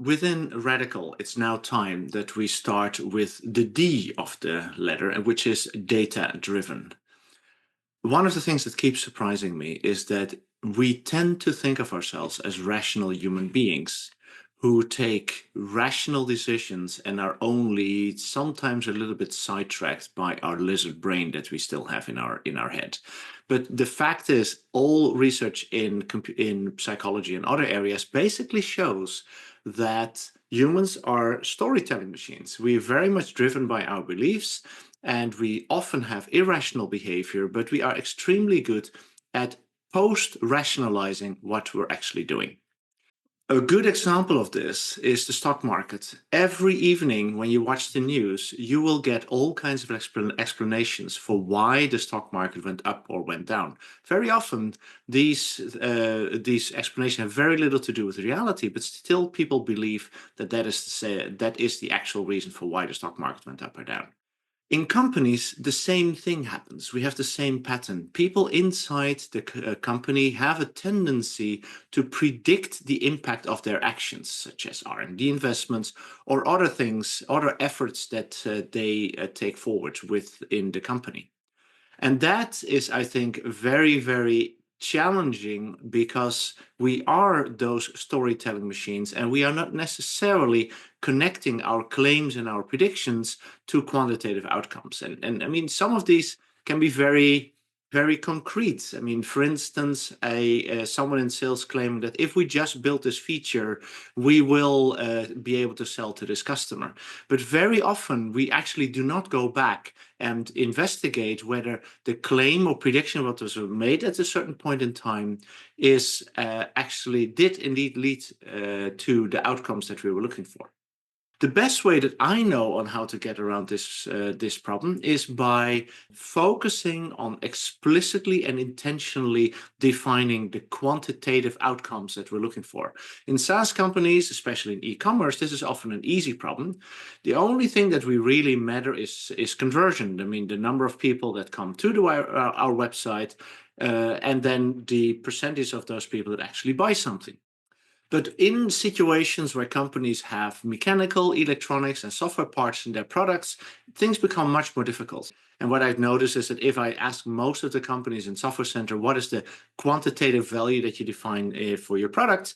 within Radical, it's now time that we start with the D of the letter, which is data-driven. One of the things that keeps surprising me is that we tend to think of ourselves as rational human beings who take rational decisions and are only sometimes a little bit sidetracked by our lizard brain that we still have in our head. But the fact is, all research in psychology and other areas basically shows that humans are storytelling machines. We're very much driven by our beliefs, and we often have irrational behavior, but we are extremely good at post-rationalizing what we're actually doing. A good example of this is the stock market. Every evening when you watch the news, you will get all kinds of explanations for why the stock market went up or went down. Very often, these explanations have very little to do with reality, but still people believe that that is the actual reason for why the stock market went up or down. In companies, the same thing happens. We have the same pattern. People inside the company have a tendency to predict the impact of their actions, such as R&D investments or other things, other efforts that they take forward within the company. And that is, I think, very, very challenging because we are those storytelling machines and we are not necessarily connecting our claims and our predictions to quantitative outcomes. And I mean, some of these can be very, very concrete. I mean, for instance, someone in sales claiming that if we just build this feature, we will be able to sell to this customer. But very often, we actually do not go back and investigate whether the claim or prediction what was made at a certain point in time is actually did indeed lead to the outcomes that we were looking for. The best way that I know on how to get around this problem is by focusing on explicitly and intentionally defining the quantitative outcomes that we're looking for. In SaaS companies, especially in e-commerce, this is often an easy problem. The only thing that we really matter is conversion. I mean, the number of people that come to our website, and then the percentage of those people that actually buy something. But in situations where companies have mechanical, electronics, and software parts in their products, things become much more difficult. And what I've noticed is that if I ask most of the companies in Software Center, what is the quantitative value that you define for your product,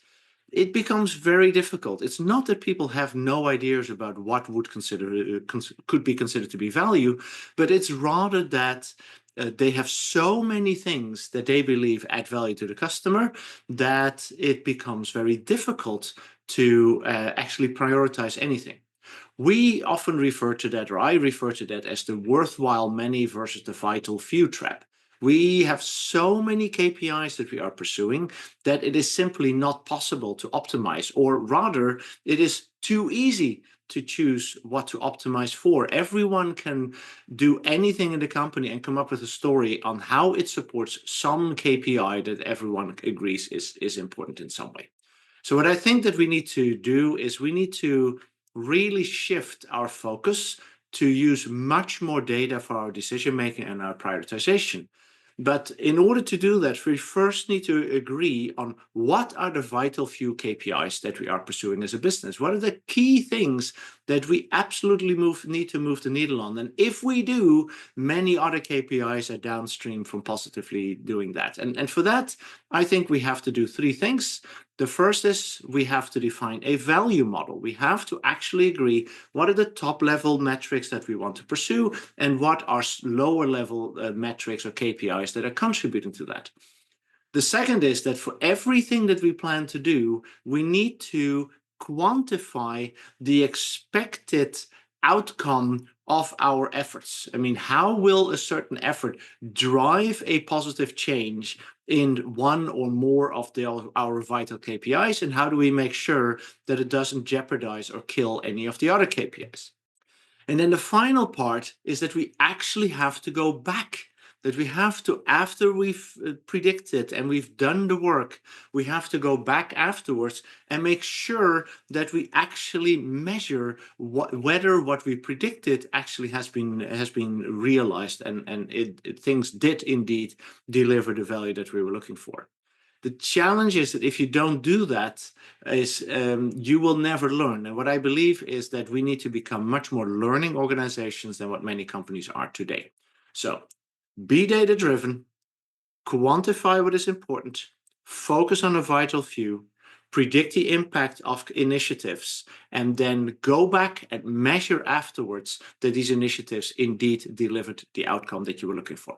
it becomes very difficult. It's not that people have no ideas about what could be considered to be value, but it's rather that they have so many things that they believe add value to the customer that it becomes very difficult to actually prioritize anything. We often refer to that, or I refer to that as the worthwhile many versus the vital few trap. We have so many KPIs that we are pursuing that it is simply not possible to optimize, or rather, it is too easy to choose what to optimize for. Everyone can do anything in the company and come up with a story on how it supports some KPI that everyone agrees is important in some way. So what I think that we need to do is we need to really shift our focus to use much more data for our decision making and our prioritization. But in order to do that, we first need to agree on what are the vital few KPIs that we are pursuing as a business. What are the key things that we absolutely need to move the needle on? And if we do, many other KPIs are downstream from positively doing that. And for that, I think we have to do three things. The first is we have to define a value model. We have to actually agree what are the top level metrics that we want to pursue and what are lower level metrics or KPIs that are contributing to that. The second is that for everything that we plan to do, we need to quantify the expected outcome of our efforts. I mean, how will a certain effort drive a positive change in one or more of our vital KPIs, and how do we make sure that it doesn't jeopardize or kill any of the other KPIs? And then the final part is that we actually have to go back, that we have to, after we've predicted and we've done the work, we have to go back afterwards and make sure that we actually measure whether what we predicted actually has been realized and things did indeed deliver the value that we were looking for. The challenge is that if you don't do that, is you will never learn. And what I believe is that we need to become much more learning organizations than what many companies are today. So be data driven, quantify what is important, focus on a vital few, predict the impact of initiatives, and then go back and measure afterwards that these initiatives indeed delivered the outcome that you were looking for.